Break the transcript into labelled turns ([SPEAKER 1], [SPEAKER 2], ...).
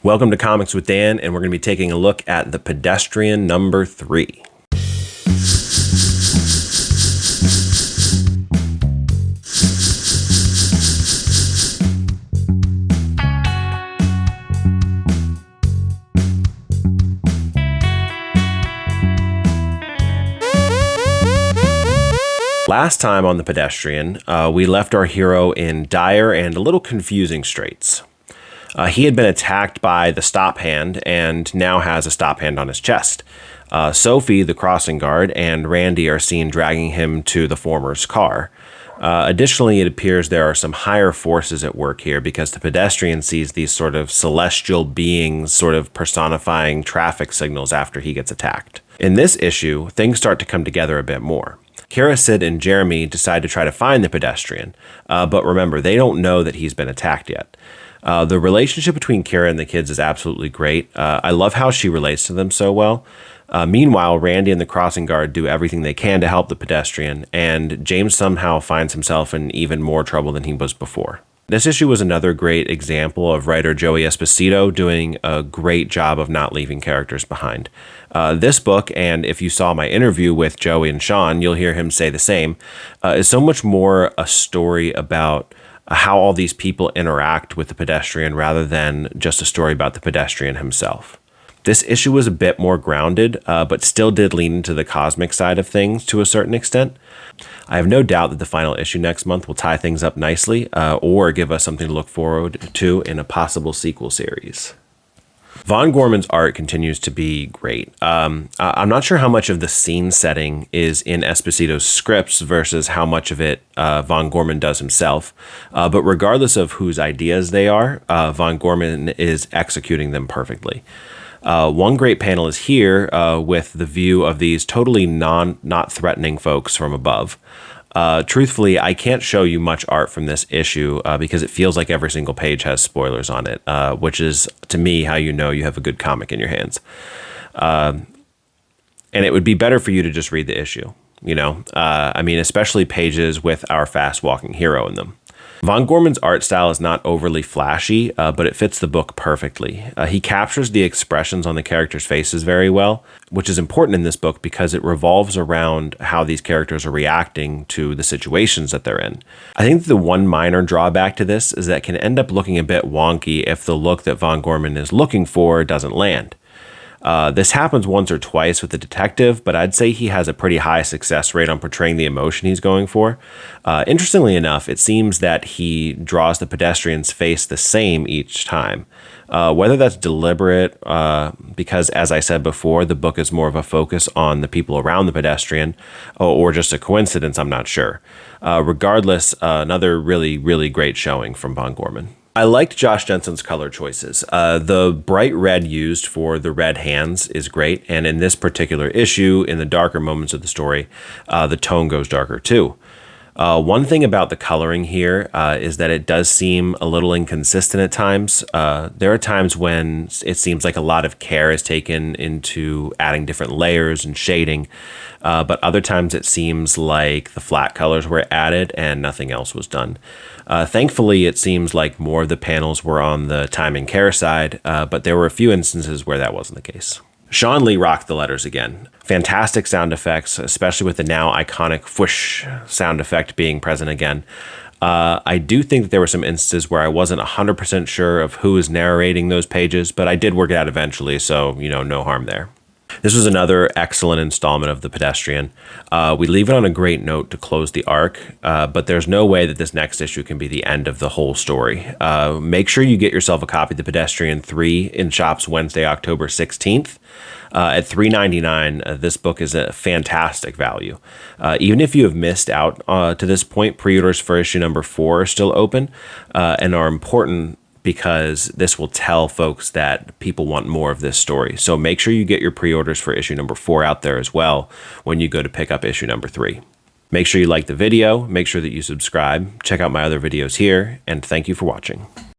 [SPEAKER 1] Welcome to Comics with Dan, and we're going to be taking a look at The Pedestrian number 3. Last time on The Pedestrian, we left our hero in dire and a little confusing straits. He had been attacked by the stop hand and now has a stop hand on his chest. Sophie, the crossing guard, and Randy are seen dragging him to the former's car. Additionally, it appears there are some higher forces at work here because the pedestrian sees these sort of celestial beings sort of personifying traffic signals after he gets attacked. In this issue, things start to come together a bit more. Kira, Sid, and Jeremy decide to try to find the pedestrian, but remember, they don't know that he's been attacked yet. The relationship between Kira and the kids is absolutely great. I love how she relates to them so well. Meanwhile, Randy and the crossing guard do everything they can to help the pedestrian, and James somehow finds himself in even more trouble than he was before. This issue was another great example of writer Joey Esposito doing a great job of not leaving characters behind. This book, and if you saw my interview with Joey and Shawn, you'll hear him say the same, is so much more a story about how all these people interact with the pedestrian rather than just a story about the pedestrian himself. This issue was a bit more grounded, but still did lean into the cosmic side of things to a certain extent. I have no doubt that the final issue next month will tie things up nicely, or give us something to look forward to in a possible sequel series. Von Gorman's art continues to be great. I'm not sure how much of the scene setting is in Esposito's scripts versus how much of it Von Gorman does himself, but regardless of whose ideas they are, Von Gorman is executing them perfectly. One great panel is here with the view of these totally not threatening folks from above. Truthfully, I can't show you much art from this issue because it feels like every single page has spoilers on it, which is, to me, how you know you have a good comic in your hands. And it would be better for you to just read the issue, especially pages with our fast-walking hero in them. Von Gorman's art style is not overly flashy, but it fits the book perfectly. He captures the expressions on the characters' faces very well, which is important in this book because it revolves around how these characters are reacting to the situations that they're in. I think the one minor drawback to this is that it can end up looking a bit wonky if the look that Von Gorman is looking for doesn't land. This happens once or twice with the detective, but I'd say he has a pretty high success rate on portraying the emotion he's going for. Interestingly enough, it seems that he draws the pedestrian's face the same each time. Whether that's deliberate, because as I said before, the book is more of a focus on the people around the pedestrian, or just a coincidence, I'm not sure. Regardless, another really, really great showing from Von Gorman. I liked Josh Jensen's color choices. The bright red used for the red hands is great, and in this particular issue, in the darker moments of the story, the tone goes darker too. One thing about the coloring here is that it does seem a little inconsistent at times. There are times when it seems like a lot of care is taken into adding different layers and shading, but other times it seems like the flat colors were added and nothing else was done. Thankfully, it seems like more of the panels were on the time and care side, but there were a few instances where that wasn't the case. Shawn Lee rocked the letters again. Fantastic sound effects, especially with the now iconic whoosh sound effect being present again. I do think that there were some instances where I wasn't 100% sure of who was narrating those pages, but I did work it out eventually, so, no harm there. This was another excellent installment of The Pedestrian. We leave it on a great note to close the arc, but there's no way that this next issue can be the end of the whole story. Make sure you get yourself a copy of The Pedestrian 3 in shops Wednesday, October 16th. At $3.99, this book is a fantastic value. Even if you have missed out to this point, pre-orders for issue number 4 are still open and are important because this will tell folks that people want more of this story. So make sure you get your pre-orders for issue number 4 out there as well when you go to pick up issue number 3. Make sure you like the video, make sure that you subscribe, check out my other videos here, and thank you for watching.